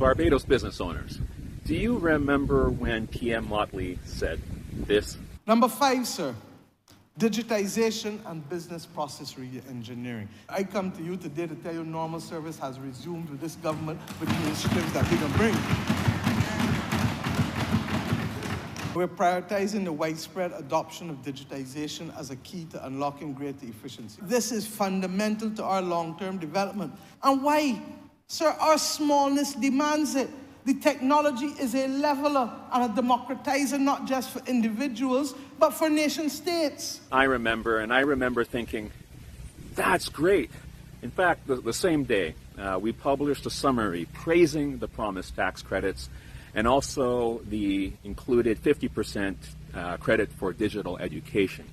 Barbados business owners, do you remember when PM Motley said this? Number 5, sir. Digitization and business process re-engineering. I come to you today to tell you normal service has resumed with this government with the initiatives that we're going to bring. We're prioritizing the widespread adoption of digitization as a key to unlocking greater efficiency. This is fundamental to our long-term development. And why? Sir, our smallness demands it. The technology is a leveler and a democratizer, not just for individuals, but for nation states. I remember thinking, that's great. In fact, the same day, we published a summary praising the promised tax credits and also the included 50% credit for digital education.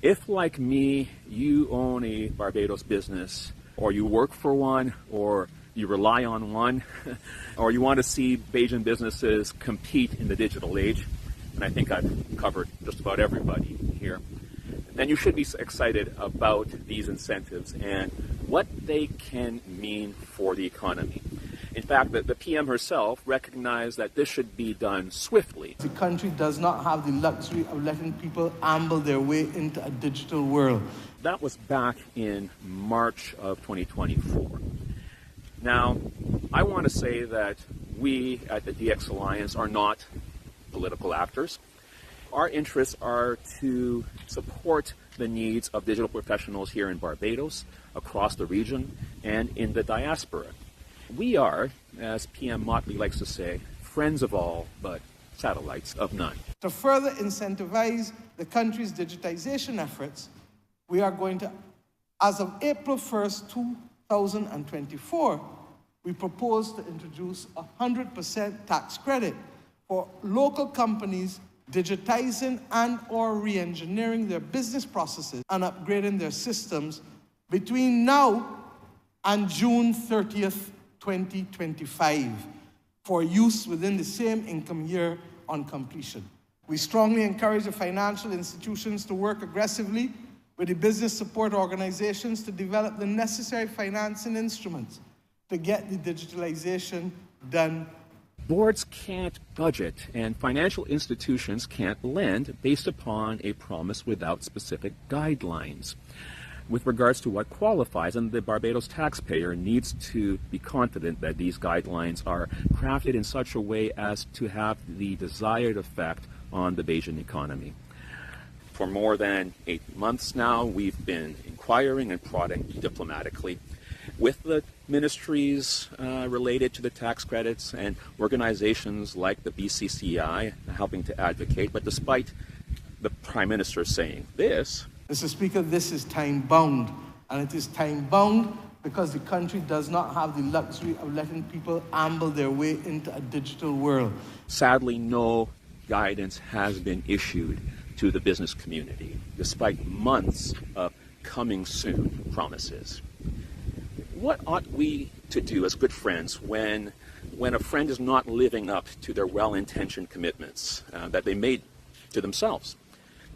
If, like me, you own a Barbados business, or you work for one, or you rely on one, or you want to see Bajan businesses compete in the digital age, and I think I've covered just about everybody here, then you should be excited about these incentives and what they can mean for the economy. In fact, the PM herself recognized that this should be done swiftly. The country does not have the luxury of letting people amble their way into a digital world. That was back in March of 2024. Now, I want to say that we at the DX Alliance are not political actors. Our interests are to support the needs of digital professionals here in Barbados, across the region, and in the diaspora. We are, as PM Motley likes to say, friends of all, but satellites of none. To further incentivize the country's digitization efforts, we are going to, as of April 1st, 2024, we propose to introduce a 100% tax credit for local companies digitizing and or re-engineering their business processes and upgrading their systems between now and June 30th, 2025 for use within the same income year on completion. We strongly encourage the financial institutions to work aggressively with the business support organizations to develop the necessary financing instruments to get the digitalization done. Boards can't budget, and financial institutions can't lend based upon a promise without specific guidelines with regards to what qualifies, and the Barbados taxpayer needs to be confident that these guidelines are crafted in such a way as to have the desired effect on the Bajan economy. For more than 8 months now, we've been inquiring and prodding diplomatically with the ministries related to the tax credits and organizations like the BCCI helping to advocate, but despite the Prime Minister saying this, Mr. Speaker, this is time-bound, and it is time-bound because the country does not have the luxury of letting people amble their way into a digital world. Sadly, no guidance has been issued to the business community, despite months of coming soon promises. What ought we to do as good friends when a friend is not living up to their well-intentioned commitments that they made to themselves?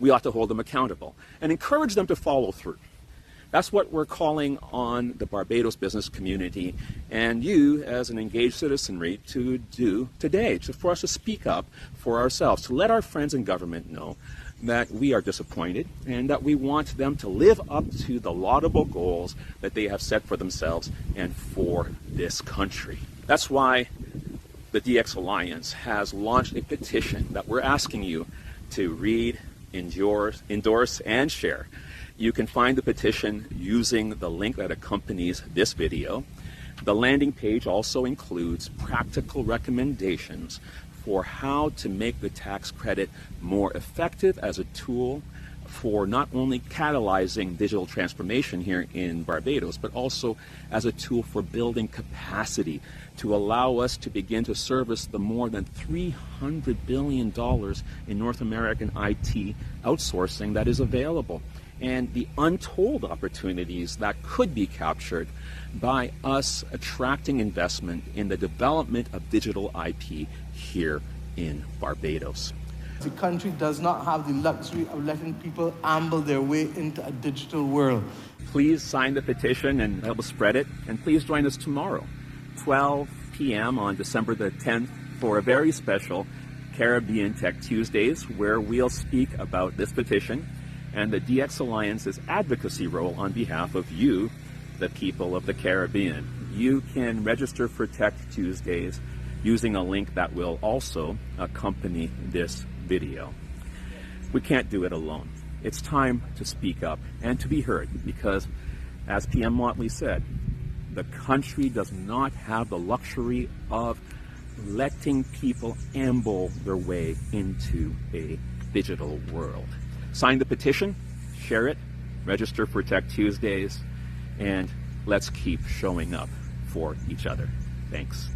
We ought to hold them accountable and encourage them to follow through. That's what we're calling on the Barbados business community and you as an engaged citizenry to do today, for us to speak up for ourselves, to let our friends in government know that we are disappointed and that we want them to live up to the laudable goals that they have set for themselves and for this country. That's why the DX Alliance has launched a petition that we're asking you to read, endorse, and share. You can find the petition using the link that accompanies this video. The landing page also includes practical recommendations for how to make the tax credit more effective as a tool for not only catalyzing digital transformation here in Barbados, but also as a tool for building capacity to allow us to begin to service the more than $300 billion in North American IT outsourcing that is available, and the untold opportunities that could be captured by us attracting investment in the development of digital IP here in Barbados. The country does not have the luxury of letting people amble their way into a digital world. Please sign the petition and help us spread it, and please join us tomorrow, 12 p.m. on December the 10th for a very special Caribbean Tech Tuesdays, where we'll speak about this petition and the DX Alliance's advocacy role on behalf of you, the people of the Caribbean. You can register for Tech Tuesdays using a link that will also accompany this video. We can't do it alone. It's time to speak up and to be heard because, as PM Motley said, the country does not have the luxury of letting people amble their way into a digital world. Sign the petition, share it, register for Tech Tuesdays, and let's keep showing up for each other. Thanks.